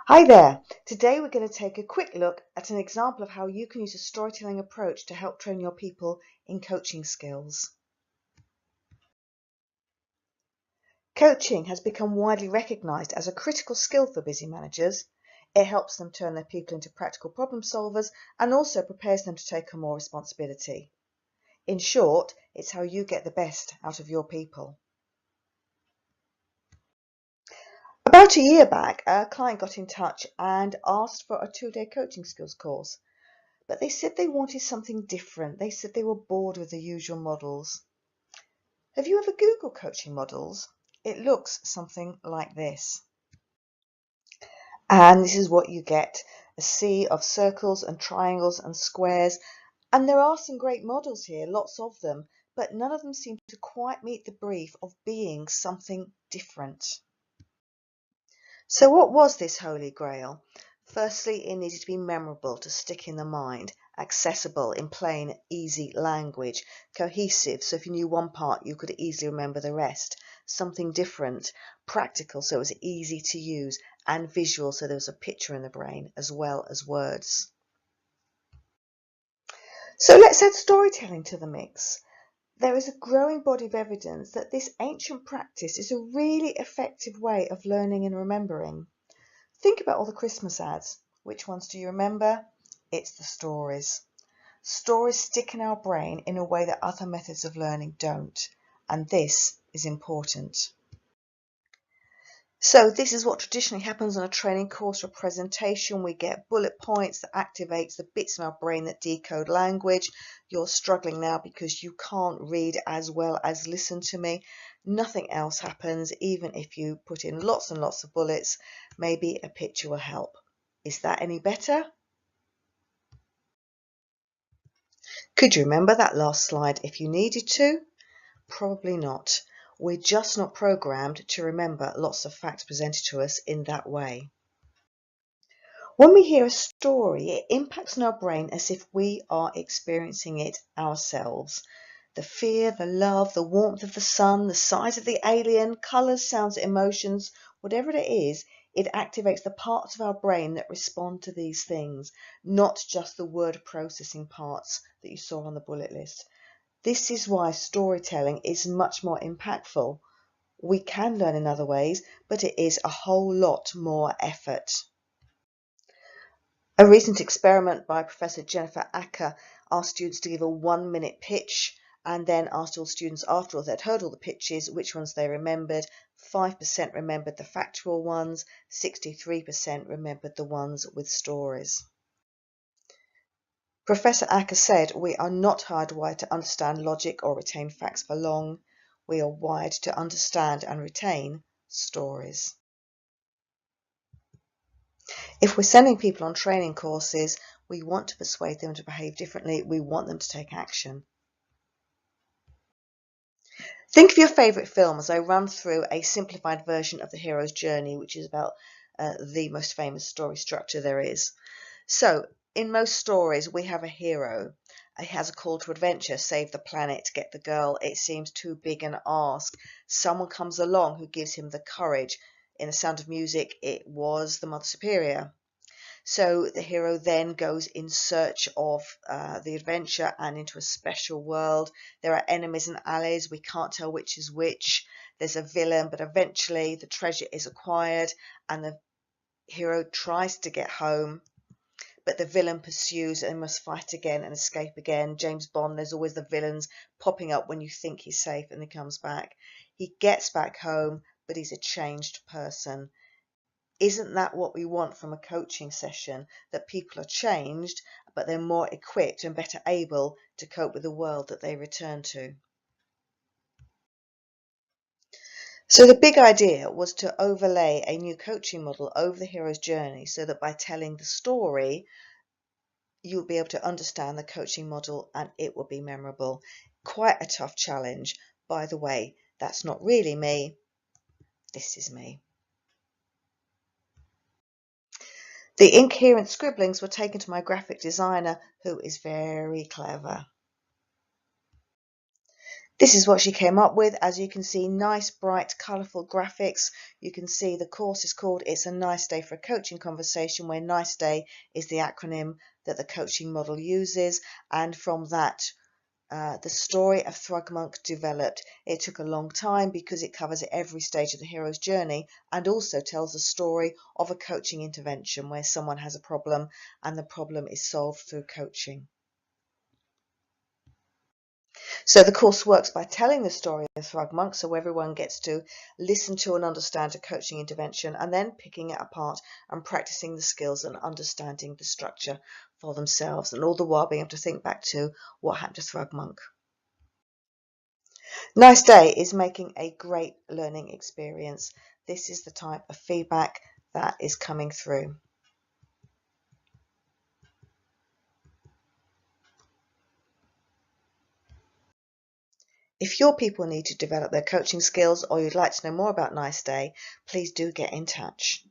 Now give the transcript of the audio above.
Hi there! Today we're going to take a quick look at an example of how you can use a storytelling approach to help train your people in coaching skills. Coaching has become widely recognised as a critical skill for busy managers. It helps them turn their people into practical problem solvers and also prepares them to take on more responsibility. In short, it's how you get the best out of your people. About a year back, a client got in touch and asked for a 2-day coaching skills course. But they said they wanted something different. They said they were bored with the usual models. Have you ever Googled coaching models? It looks something like this. And this is what you get. A sea of circles and triangles and squares. And there are some great models here, lots of them, but none of them seem to quite meet the brief of being something different. So what was this Holy Grail? Firstly, it needed to be memorable, to stick in the mind, accessible in plain, easy language, cohesive, so if you knew one part you could easily remember the rest, something different, practical so it was easy to use, and visual so there was a picture in the brain as well as words. So let's add storytelling to the mix. There is a growing body of evidence that this ancient practice is a really effective way of learning and remembering. Think about all the Christmas ads. Which ones do you remember? It's the stories. Stories stick in our brain in a way that other methods of learning don't, and this is important. So this is what traditionally happens on a training course or presentation. We get bullet points that activates the bits in our brain that decode language. You're struggling now because you can't read as well as listen to me. Nothing else happens, even if you put in lots and lots of bullets. Maybe a picture will help. Is that any better? Could you remember that last slide if you needed to? Probably not. We're just not programmed to remember lots of facts presented to us in that way. When we hear a story, it impacts on our brain as if we are experiencing it ourselves. The fear, the love, the warmth of the sun, the size of the alien, colours, sounds, emotions, whatever it is, it activates the parts of our brain that respond to these things, not just the word processing parts that you saw on the bullet list. This is why storytelling is much more impactful. We can learn in other ways, but it is a whole lot more effort. A recent experiment by Professor Jennifer Acker asked students to give a 1-minute pitch and then asked all students after they'd heard all the pitches which ones they remembered. 5% remembered the factual ones, 63% remembered the ones with stories. Professor Acker said, "We are not hardwired to understand logic or retain facts for long. We are wired to understand and retain stories." If we're sending people on training courses, we want to persuade them to behave differently. We want them to take action. Think of your favourite film as I run through a simplified version of the hero's journey, which is about the most famous story structure there is. So, in most stories, we have a hero. He has a call to adventure, save the planet, get the girl. It seems too big an ask. Someone comes along who gives him the courage. In The Sound of Music, it was the Mother Superior. So the hero then goes in search of the adventure and into a special world. There are enemies and allies. We can't tell which is which. There's a villain, but eventually the treasure is acquired and the hero tries to get home. But the villain pursues and must fight again and escape again. James Bond, there's always the villains popping up when you think he's safe and he comes back. He gets back home, but he's a changed person. Isn't that what we want from a coaching session? That people are changed, but they're more equipped and better able to cope with the world that they return to. So the big idea was to overlay a new coaching model over the hero's journey so that by telling the story, you'll be able to understand the coaching model and it will be memorable. Quite a tough challenge. By the way, that's not really me. This is me. The incoherent scribblings were taken to my graphic designer, who is very clever. This is what she came up with. As you can see, nice, bright, colourful graphics. You can see the course is called It's a Nice Day for a Coaching Conversation, where Nice Day is the acronym that the coaching model uses. And from that, the story of Thrugmonk developed. It took a long time because it covers every stage of the hero's journey and also tells the story of a coaching intervention where someone has a problem and the problem is solved through coaching. So the course works by telling the story of Thrugmonk, so everyone gets to listen to and understand a coaching intervention and then picking it apart and practicing the skills and understanding the structure for themselves, and all the while being able to think back to what happened to Thrugmonk. Nice Day is making a great learning experience. This is the type of feedback that is coming through. If your people need to develop their coaching skills or you'd like to know more about Nice Day, please do get in touch.